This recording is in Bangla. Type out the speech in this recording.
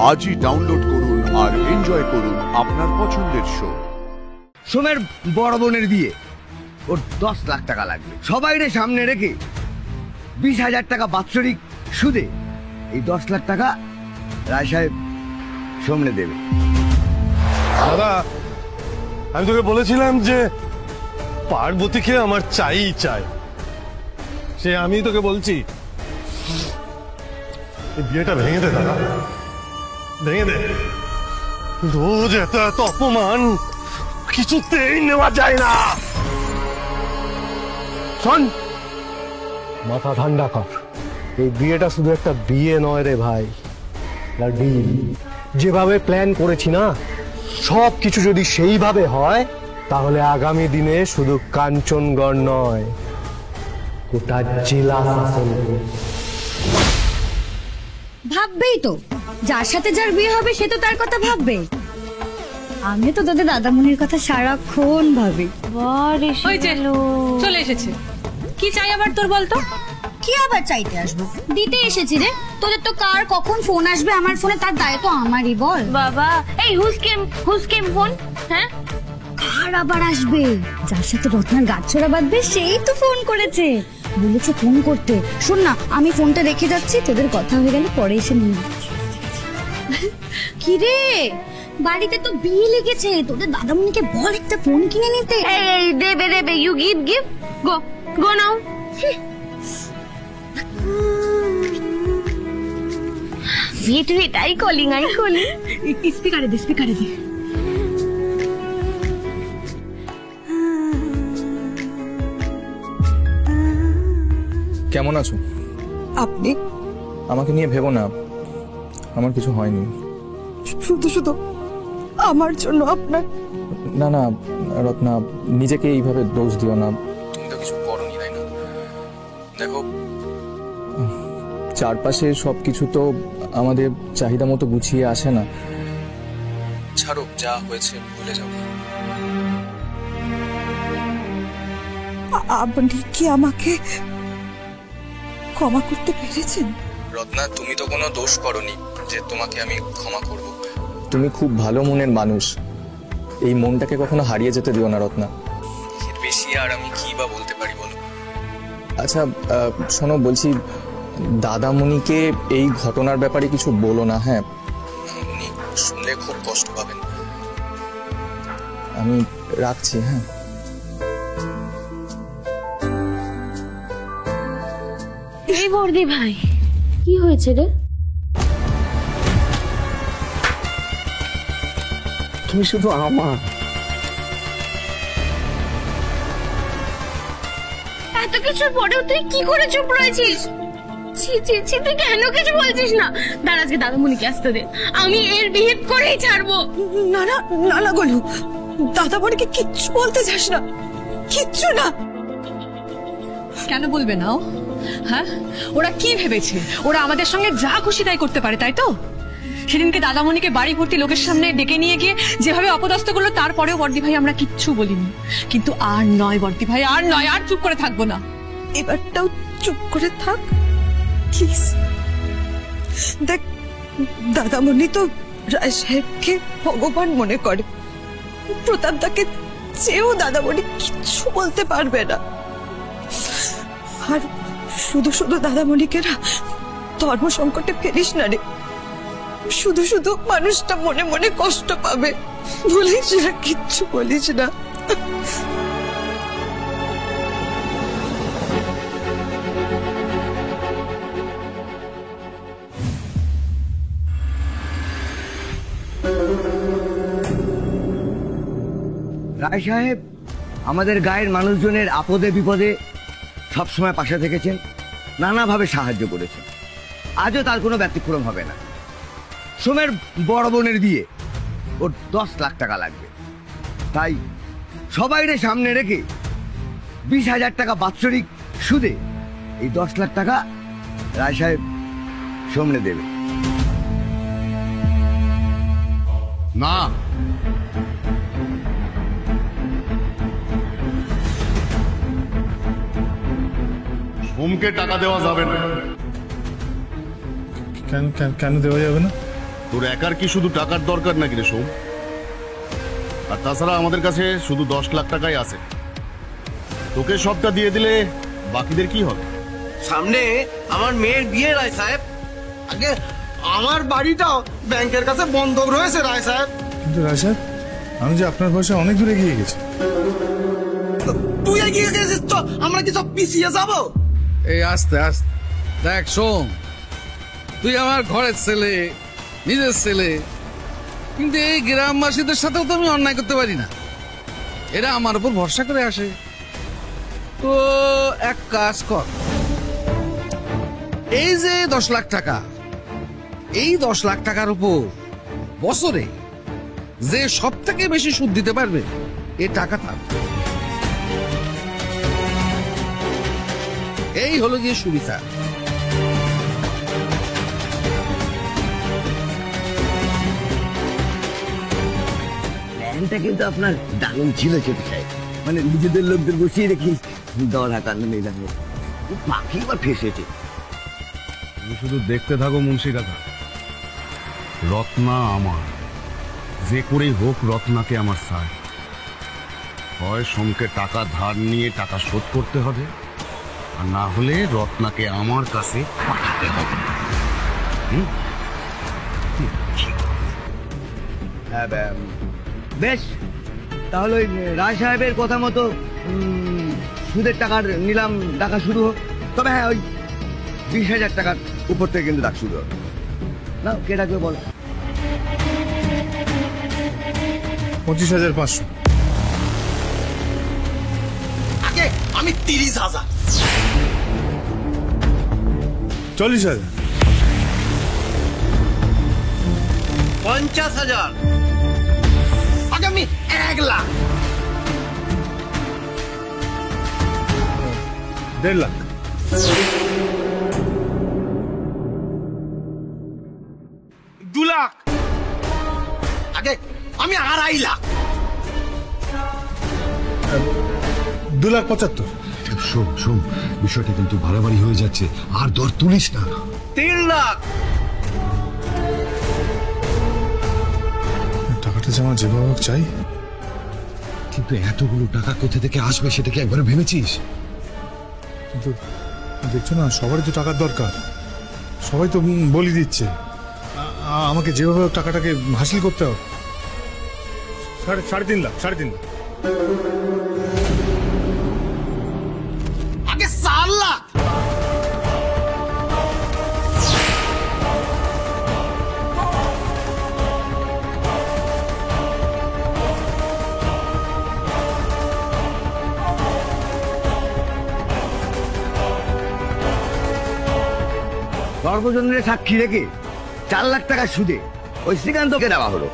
আজই ডাউনলোড করুন আর এনজয় করুন আপনার পছন্দের শো। সোমের বড় বোনের বিয়ে, ওর 10 লাখ টাকা লাগবে। সবাইরে সামনে রেখে 20,000 টাকা বাৎসরিক সুদে এই 10 লাখ টাকা রায় সাহেব সামনে দেবে। দাদা, আমি তোকে বলেছিলাম যে পার্বতীকে আমার চাই চাই, সে আমি তোকে বলছি এই বিয়েটা ভেঙে দে দাদা, ভেঙে দে। রোজ এত এত অপমান কিছুতেই নেওয়া যায় না। শোন, মাথা ঠান্ডা কর। এই বিয়েটা শুধু একটা বিয়ে নয় রে ভাই, ডিল। যেভাবে প্ল্যান করেছি না, সব কিছু যদি সেইভাবে হয় তাহলে আগামী দিনে শুধু কাঞ্চনগড় নয়, গোটা জেলা শাসন ভাববেই তো, যার সাথে যার বিয়ে হবে সে তো তার কথা ভাববে। আমি তো তোদের দাদামণির কথা সারাক্ষণ ভাবি। চলে এসেছে। কি চাই আবার তোর বলতো? কি আবার চাইতে আসবো? দিতে এসেছি রে। তোদের তো কার কখন ফোন আসবে আমার ফোনে তার দায়িত্ব আমারই, বল। বাবা, এই হুসকেম ফোন। হ্যাঁ, কার আবার আসবে? যার সাথে রত্নার গাছছড়া বাঁধবে সেই তো ফোন করেছে, বলেছে ফোন করতে। শোন না, আমি ফোনটা রেখে যাচ্ছি, তোদের কথা হয়ে গেলে পরে এসে নিয়ে। কি রে, বাড়িতে তো বিয়ে লেগেছে, তোদের দাদামণিকে বল একটা ফোন কিনে নিতে। এই দেবে, you give go now. Wait, I calling. স্পিকারে দে। কেমন আছো? আপনি? আমাকে নিয়ে ভেবো না, আমার কিছু হয়নি। শুধু আমার জন্য আপনার? না না রত্না, নিজেকে এইভাবে দোষ দিও না, তুমি তো কিছু করোনি, তাই না? দেখো, চারপাশে সবকিছু তো আমাদের চাহিদা মতো গুছিয়ে আসে না। ছাড়ো, যা হয়েছে ভুলে যাও। আপনি কি আমাকে ক্ষমা করতে পেরেছেন? রত্না, তুমি তো কোনো দোষ করোনি যে তোমাকে আমি ক্ষমা করব। তুমি খুব ভালো মনের মানুষ, এই মনটাকে কখনো হারিয়ে যেতে দিও না রত্না। এর বেশি আর আমি কি বা বলতে পারি বলো? আচ্ছা শোনো, বলছি দাদামণিকে এই ঘটনার ব্যাপারে কিছু বলো না, হ্যাঁ? উনি শুনলে খুব কষ্ট পাবেন। আমি রাখছি, হ্যাঁ? এই বর্দি ভাই, কি হয়েছে রে? তুমি শুধু আমার। এত কিছুর পরেও তুই কি করে চুপ রয়েছিস? তুই কেন কিছু বলছিস না? দাঁড়া, আজকে দাদামণিকে আসতে দে, আমি এর বিহেভ করেই ছাড়বো। না গোলু, দাদামণিকে কিচ্ছু বলতে চাস না, কিচ্ছু না। কেন বলবে না? হ্যাঁ, ওরা কি ভেবেছে ওরা আমাদের সঙ্গে যা খুশি তাই করতে পারে, তাই তো? সেদিনকে দাদামণিকে বাড়ি ভর্তি লোকের সামনে ডেকে নিয়ে গিয়ে যেভাবে অপদস্থ করলো, তারপরেও বর্দি ভাই আমরা কিচ্ছু বলিনি। কিন্তু আর নয় বর্দি ভাই, আর নয়, আর চুপ করে থাকবো না। এবারটাও চুপ করে থাক প্লিজ। দেখ, দাদামণি তো রায় সাহেবকে ভগবান মনে করে, প্রতাপ দাকে চেয়েও দাদামণি কিচ্ছু বলতে পারবে না। আর শুধু দাদামণিকে না ধর্ম সংকটে ফেলিস না রে, শুধু মানুষটা মনে মনে কষ্ট পাবে। বলিস না, কিচ্ছু বলিস না। রায় সাহেব আমাদের গায়ের মানুষজনের আপদে বিপদে সবসময় পাশে থেকেছেন, নানাভাবে সাহায্য করেছেন। আজও তার কোনো ব্যতিক্রম হবে না। সোমের বড় বোনের বিয়ে, ওর 10 লাখ টাকা লাগবে। তাই সবাইরে সামনে রেখে 20,000 টাকা বাৎসরিক সুদে এই 10 লাখ টাকা রায় সাহেব সামনে দেবে। না, সোমকে টাকা দেওয়া যাবে না। কেন দেওয়া যাবে না? তোর একার কি শুধু টাকার দরকার নাকি রে সোম? আর তাছাড়া আমাদের কাছে শুধু 10 লাখ টাকাই আছে। তোকে সবটা দিয়ে দিলে বাকিদের কি হবে? সামনে আমার মেয়ের বিয়ে রায় সাহেব, আগে আমার বাড়িটাও ব্যাংকের কাছে বন্ধক রয়েছে রায় সাহেব। কিন্তু রায় সাহেব, আমি যে আপনার বয়সে অনেক দূরে এগিয়ে গেছি। তুই এগিয়ে গেছিস তো আমরা কি সব পিছিয়ে যাবো? এই আস্তে আস্তে দেখ শোন, তুই আমার ঘরের ছেলে, নিজের ছেলে, কিন্তু এই গ্রামবাসীদের সাথেও তো আমি অন্যায় করতে পারি না। এরা আমার উপর ভরসা করে আসে। তো এক কাজ কর, এই যে 10 লাখ টাকা, এই 10 লাখ টাকার উপর বছরে যে সব থেকে বেশি সুদ দিতে পারবে এই টাকাটা, এই হলো গিয়ে সুবিধা। প্ল্যানটা কিন্তু আপনার দারুণ ছিল ছোট সাহেব। মানে নিজেদের লোকদের বসিয়ে রেখে দর হাতানো নিয়ে যাবে, বাকি এবার ফেসেছে। তুমি শুধু দেখতে থাকো মুন্সি কাকা, রত্না আমার, যে করেই হোক রত্নাকে আমার চাই। হয় সোমকে টাকা ধার নিয়ে টাকা শোধ করতে হবে, আর না হলে রত্নাকে আমার কাছে পাঠাতে হবে। হ্যাঁ, বেশ, তাহলে ওই রায় সাহেবের কথা মতো সুদের টাকার নিলাম ডাকা শুরু হোক। তবে হ্যাঁ, ওই 20,000 টাকার উপর থেকে কিন্তু ডাক শুরু হবে। না, কে ডাকবে বলো? 25,500। আগে আমি 30,000। 40,000। 50,000। আগে আমি 1 লাখ। 1.5 লাখ। 2 লাখ। আগে আমি 2.5 লাখ। 2,75,000। শোন শোন, বিষয়টা কিন্তু বাড়াবাড়ি হয়ে যাচ্ছে, আর দর তুলিস না। 3 লাখ। টাকাটা যে আমার যেভাবে হোক চাই। কিন্তু এতগুলো টাকা কোথা থেকে আসবে সেটা কি একবার ভেবেছিস? কিন্তু দেখছো না, সবারই তো টাকার দরকার, সবাই তো বলি দিচ্ছে। আমাকে যেভাবে হোক টাকাটাকে হাসিল করতে হবে। 3.5 লাখ। 3.5 লাখ। আগে 4 লাখ। সর্বজনের সাক্ষী রেখে 4 লাখ টাকা সুদে ওই শ্রীকান্তকে দেওয়া হলো।